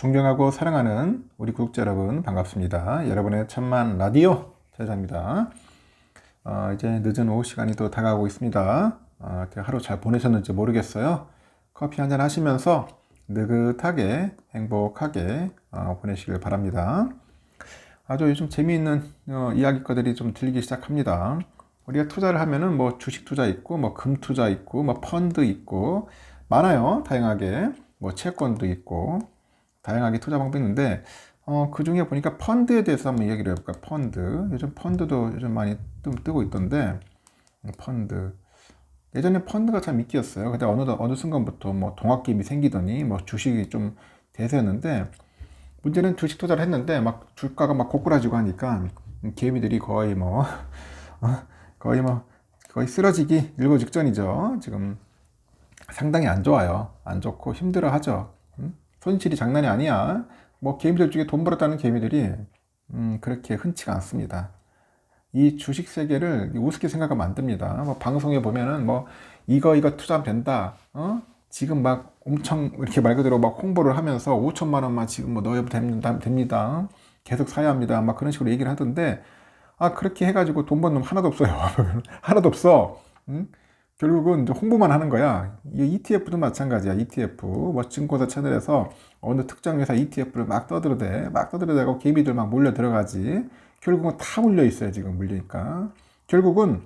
존경하고 사랑하는 우리 구독자 여러분 반갑습니다. 여러분의 천만 라디오 제자입니다. 이제 늦은 오후 시간이 또 다가오고 있습니다. 하루 잘 보내셨는지 모르겠어요. 커피 한잔 하시면서 느긋하게 행복하게 보내시길 바랍니다. 아주 요즘 재미있는 이야기거들이 좀 들리기 시작합니다. 우리가 투자를 하면은 뭐 주식 투자 있고 뭐 금 투자 있고 뭐 펀드 있고 많아요. 다양하게 뭐 채권도 있고 다양하게 투자 방법이 있는데 그 중에 보니까 펀드에 대해서 한번 이야기를 해볼까. 펀드 요즘 펀드도 요즘 많이 뜨고 있던데 펀드 예전에 펀드가 참 인기였어요. 근데 어느 순간부터 뭐 동학개미 생기더니 뭐 주식이 좀 대세였는데 문제는 주식 투자를 했는데 막 주가가 막 고꾸라지고 하니까 개미들이 거의 뭐 거의 쓰러지기 일보 직전이죠. 지금 상당히 안 좋아요. 안 좋고 힘들어하죠. 손실이 장난이 아니야. 뭐 개미들 중에 돈 벌었다는 개미들이 그렇게 흔치가 않습니다. 이 주식 세계를 우습게 생각하면 안 됩니다. 뭐 방송에 보면은 뭐 이거 투자하면 된다. 지금 막 엄청 이렇게 말 그대로 막 홍보를 하면서 5천만 원만 지금 뭐 넣어도 됩니다. 계속 사야 합니다. 막 그런 식으로 얘기를 하던데 그렇게 해가지고 돈 버는 놈 하나도 없어요. 하나도 없어. 결국은 이제 홍보만 하는 거야. 이 ETF도 마찬가지야. ETF 뭐 증권사 채널에서 어느 특정 회사 ETF를 막 떠들어대고 개미들 막 몰려 들어가지. 결국은 다 물려 있어요. 지금 물리니까. 결국은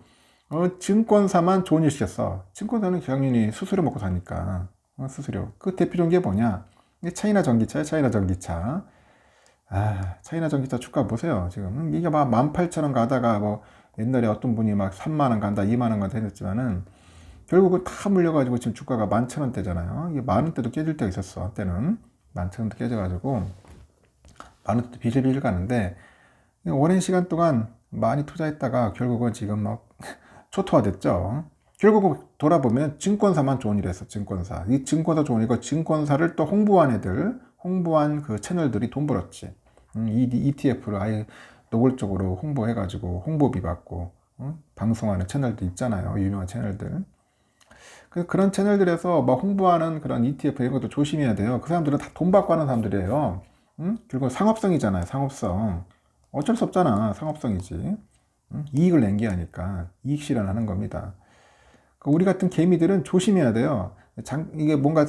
증권사만 좋은 일 시켰어. 증권사는 당연히 수수료 먹고 사니까. 수수료. 그 대표적인 게 뭐냐? 이게 차이나 전기차야. 차이나 전기차. 차이나 전기차 주가 보세요. 지금 이게 막 18,000원 가다가 뭐 옛날에 어떤 분이 막 3만 원 간다, 2만 원 간다 했지만은 결국은 다 물려가지고 지금 주가가 11,000원대잖아요. 이게 만 원대도 깨질 때가 있었어. 때는 11,000원대 깨져가지고 만 원대 비실비실 가는데 오랜 시간 동안 많이 투자했다가 결국은 지금 막 초토화됐죠. 결국은 돌아보면 증권사만 좋은 일 했어. 증권사. 이 증권사 좋은 일이고 증권사를 또 홍보한 그 채널들이 돈 벌었지. 이 ETF를 아예 노골적으로 홍보해가지고 홍보비 받고 방송하는 채널도 있잖아요. 유명한 채널들. 그런 채널들에서 막 홍보하는 그런 ETF 이런 것도 조심해야 돼요. 그 사람들은 다 돈 받고 하는 사람들이에요. 결국 상업성이잖아요. 상업성. 어쩔 수 없잖아. 상업성이지. 이익을 낸게 하니까 이익 실현하는 겁니다. 우리 같은 개미들은 조심해야 돼요. 이게 뭔가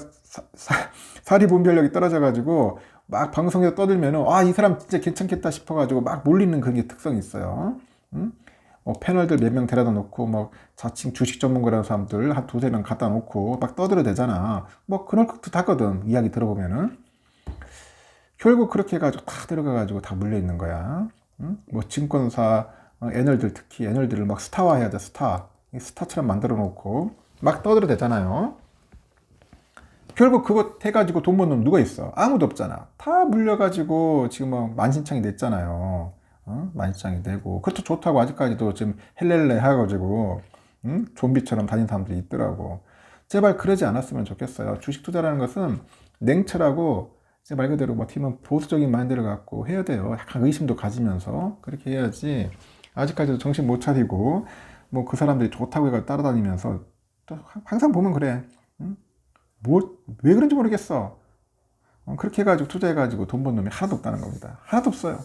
사리 분별력이 떨어져가지고 막 방송에서 떠들면은 이 사람 진짜 괜찮겠다 싶어가지고 막 몰리는 그런 게 특성이 있어요. 패널들 몇 명 데려다 놓고 뭐 자칭 주식 전문가라는 사람들 한 두세 명 갖다 놓고 막 떠들어대잖아. 뭐 그럴 것도 하거든. 이야기 들어보면은 결국 그렇게 해가지고 다 들어가가지고 다 물려 있는 거야. 뭐 증권사 애널들 특히 애널들을 막 스타화해야 돼. 스타처럼 만들어 놓고 막 떠들어대잖아요. 결국 그거 해가지고 돈 버는 놈 누가 있어? 아무도 없잖아. 다 물려가지고 지금 뭐 만신창이 됐잖아요. 만신창이 되고 그것도 좋다고 아직까지도 지금 헬렐레 해가지고 좀비처럼 다니는 사람들이 있더라고. 제발 그러지 않았으면 좋겠어요. 주식 투자라는 것은 냉철하고 말 그대로 뭐 팀은 보수적인 마인드를 갖고 해야 돼요. 약간 의심도 가지면서 그렇게 해야지. 아직까지도 정신 못 차리고 뭐 그 사람들이 좋다고 해가 따라다니면서 또 항상 보면 그래. 왜 그런지 모르겠어. 그렇게 해가지고 투자해가지고 돈 번 놈이 하나도 없다는 겁니다. 하나도 없어요.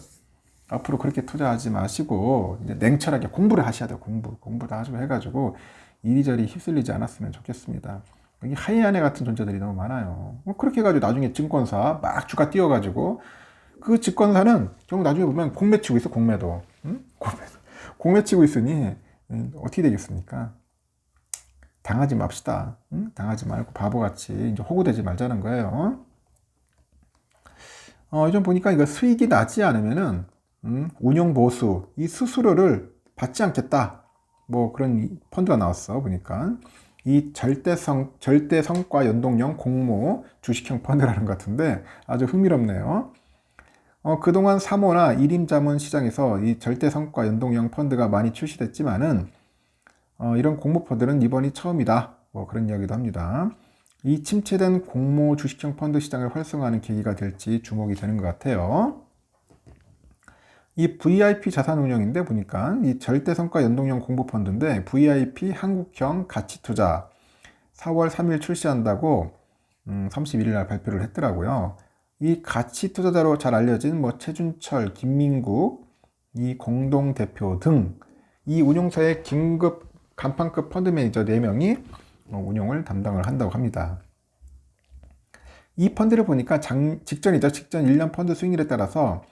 앞으로 그렇게 투자하지 마시고 이제 냉철하게 공부를 하셔야 돼요. 공부를 하시고 해가지고 이리저리 휩쓸리지 않았으면 좋겠습니다. 여기 하이아네 같은 존재들이 너무 많아요. 그렇게 해가지고 나중에 증권사 막 주가 띄워가지고 그 증권사는 결국 나중에 보면 공매 치고 있어. 공매도. 공매 치고 있으니 어떻게 되겠습니까? 당하지 맙시다. 당하지 말고 바보같이 이제 호구되지 말자는 거예요. 요즘 보니까 이거 수익이 나지 않으면은 운용 보수 이 수수료를 받지 않겠다. 뭐 그런 펀드가 나왔어 보니까 이 절대 성과 연동형 공모 주식형 펀드라는 것 같은데 아주 흥미롭네요. 그동안 사모나 일임자문 시장에서 이 절대 성과 연동형 펀드가 많이 출시됐지만은 이런 공모 펀드는 이번이 처음이다. 뭐 그런 이야기도 합니다. 이 침체된 공모 주식형 펀드 시장을 활성화하는 계기가 될지 주목이 되는 것 같아요. 이 VIP 자산운용인데 보니까 이 절대성과 연동형 공모펀드인데 VIP 한국형 가치투자 4월 3일 출시한다고 31일 날 발표를 했더라고요. 이 가치 투자자로 잘 알려진 뭐 최준철, 김민국, 이 공동대표 등 이 운용사의 긴급 간판급 펀드 매니저 4명이 운용을 담당을 한다고 합니다. 이 펀드를 보니까 직전 1년 펀드 수익률에 따라서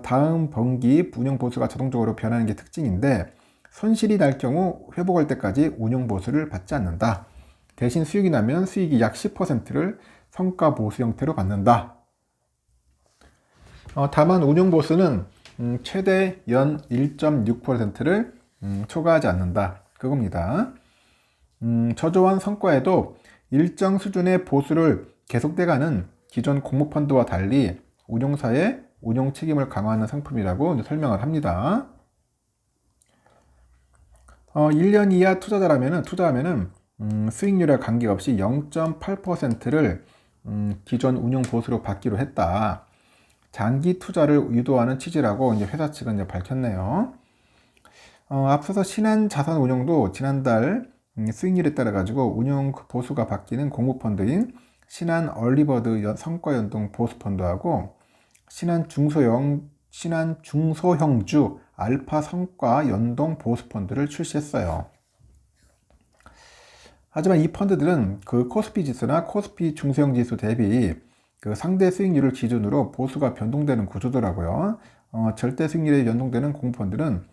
다음 분기 운용 보수가 자동적으로 변하는 게 특징인데, 손실이 날 경우 회복할 때까지 운용 보수를 받지 않는다. 대신 수익이 나면 수익이 약 10%를 성과 보수 형태로 받는다. 다만 운용 보수는 최대 연 1.6%를 초과하지 않는다. 그겁니다. 저조한 성과에도 일정 수준의 보수를 계속돼가는 기존 공모펀드와 달리 운용사의 운용 책임을 강화하는 상품이라고 설명을 합니다. 1년 이하 투자하면은 수익률에 관계없이 0.8%를 기존 운용 보수로 받기로 했다. 장기 투자를 유도하는 취지라고 이제 회사 측은 이제 밝혔네요. 앞서서 신한자산운용도 지난달 수익률에 따라 가지고 운용 보수가 바뀌는 공모펀드인 신한얼리버드 성과연동 보수펀드하고 신한중소형주 알파 성과연동 보수펀드를 출시했어요. 하지만 이 펀드들은 그 코스피 지수나 코스피 중소형 지수 대비 그 상대 수익률을 기준으로 보수가 변동되는 구조더라고요. 절대 수익률에 연동되는 공모펀드는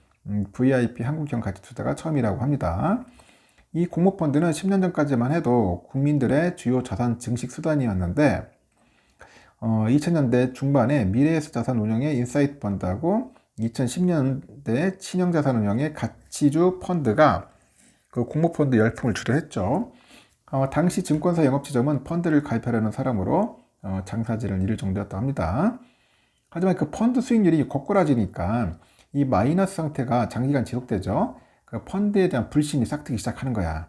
VIP 한국형 가치투자가 처음이라고 합니다. 이 공모펀드는 10년 전까지만 해도 국민들의 주요 자산 증식 수단이었는데 2000년대 중반에 미래에셋 자산 운용의 인사이트 펀드하고 2010년대 신형자산 운용의 가치주 펀드가 그 공모펀드 열풍을 주도했죠. 당시 증권사 영업지점은 펀드를 가입하려는 사람으로 장사지를 이룰 정도였다고 합니다. 하지만 그 펀드 수익률이 고꾸라지니까 이 마이너스 상태가 장기간 지속되죠. 그 펀드에 대한 불신이 싹트기 시작하는 거야.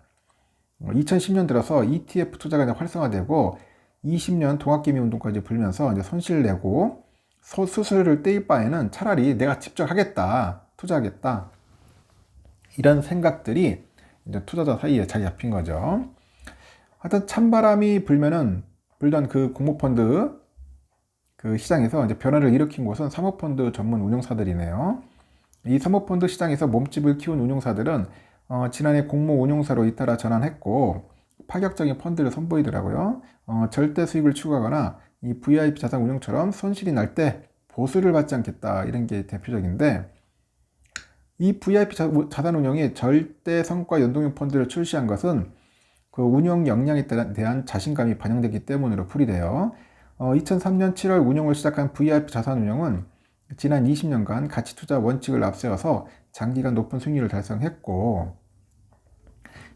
2010년 들어서 ETF 투자가 이제 활성화되고 20년 동학개미 운동까지 불면서 이제 손실 내고 수수료를 떼일 바에는 차라리 내가 직접 하겠다, 투자하겠다, 이런 생각들이 이제 투자자 사이에 자리 잡힌 거죠. 하여튼 찬바람이 불던 그 공모펀드 그 시장에서 이제 변화를 일으킨 곳은 사모펀드 전문 운용사들이네요. 이 사모펀드 시장에서 몸집을 키운 운용사들은 지난해 공모 운용사로 잇따라 전환했고 파격적인 펀드를 선보이더라고요. 절대 수익을 추구하거나 이 VIP 자산 운용처럼 손실이 날 때 보수를 받지 않겠다, 이런 게 대표적인데, 이 VIP 자산 운용이 절대 성과 연동형 펀드를 출시한 것은 그 운용 역량에 대한 자신감이 반영되기 때문으로 풀이돼요. 2003년 7월 운용을 시작한 VIP 자산 운용은 지난 20년간 가치 투자 원칙을 앞세워서 장기간 높은 수익률을 달성했고,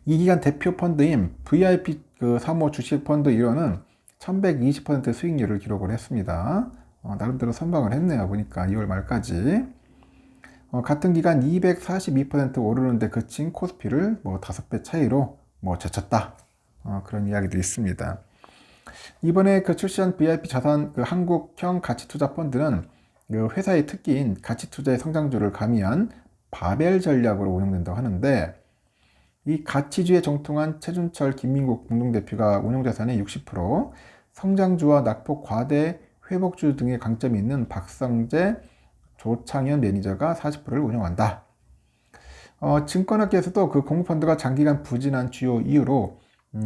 이 기간 대표 펀드인 VIP 그 사모 주식 펀드 1호는 1120% 수익률을 기록을 했습니다. 나름대로 선방을 했네요. 보니까 2월 말까지. 같은 기간 242% 오르는데 그친 코스피를 뭐 5배 차이로 뭐 제쳤다. 그런 이야기도 있습니다. 이번에 그 출시한 VIP 자산 그 한국형 가치 투자 펀드는 그 회사의 특기인 가치 투자의 성장주를 가미한 바벨 전략으로 운영된다고 하는데, 이 가치주에 정통한 최준철, 김민국 공동대표가 운용자산의 60%, 성장주와 낙폭 과대, 회복주 등의 강점이 있는 박성재, 조창현 매니저가 40%를 운영한다. 증권업계에서도 그 공모펀드가 장기간 부진한 주요 이유로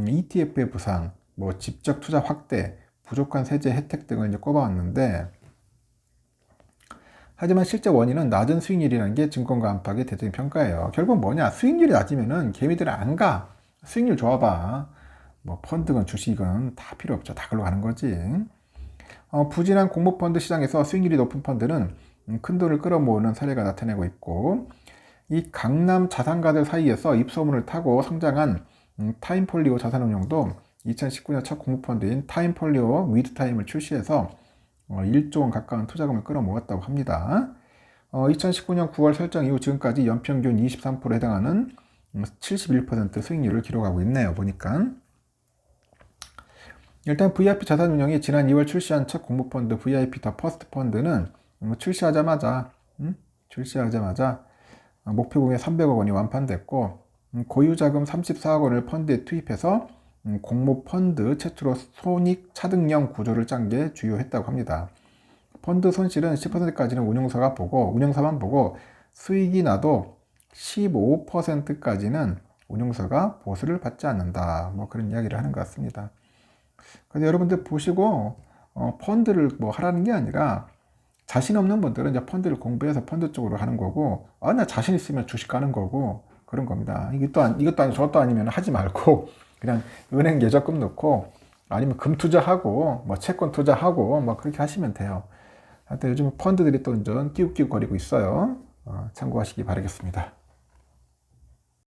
ETF의 부상, 뭐 직접 투자 확대, 부족한 세제 혜택 등을 이제 꼽아왔는데, 하지만 실제 원인은 낮은 수익률이라는 게 증권가 안팎의 대통령 평가예요. 결국 뭐냐? 수익률이 낮으면은 개미들은 안 가. 수익률 좋아봐. 뭐 펀드건 주식은 다 필요 없죠. 다 글로 가는 거지. 부진한 공모펀드 시장에서 수익률이 높은 펀드는 큰 돈을 끌어모으는 사례가 나타내고 있고, 이 강남 자산가들 사이에서 입소문을 타고 성장한 타임폴리오 자산운용도 2019년 첫 공모펀드인 타임폴리오 위드타임을 출시해서 1조 원 가까운 투자금을 끌어모았다고 합니다. 2019년 9월 설정 이후 지금까지 연평균 23%에 해당하는 71% 수익률을 기록하고 있네요. 보니까. 일단 VIP 자산운용이 지난 2월 출시한 첫 공모펀드 VIP 더 퍼스트 펀드는 출시하자마자 목표 금액 300억 원이 완판됐고, 고유자금 34억 원을 펀드에 투입해서 공모 펀드 최초로 손익 차등형 구조를 짠 게 주요했다고 합니다. 펀드 손실은 10%까지는 운용사만 보고 수익이 나도 15%까지는 운용사가 보수를 받지 않는다. 뭐 그런 이야기를 하는 것 같습니다. 그래서 여러분들 보시고 펀드를 뭐 하라는 게 아니라 자신 없는 분들은 이제 펀드를 공부해서 펀드 쪽으로 하는 거고, 나 자신 있으면 주식 가는 거고 그런 겁니다. 이것도 아니고 저것도 아니면 하지 말고 그냥 은행 예적금 넣고 아니면 금 투자하고 뭐 채권 투자하고 뭐 그렇게 하시면 돼요. 하여튼 요즘 펀드들이 또 완전 끼우끼우거리고 있어요. 참고하시기 바라겠습니다.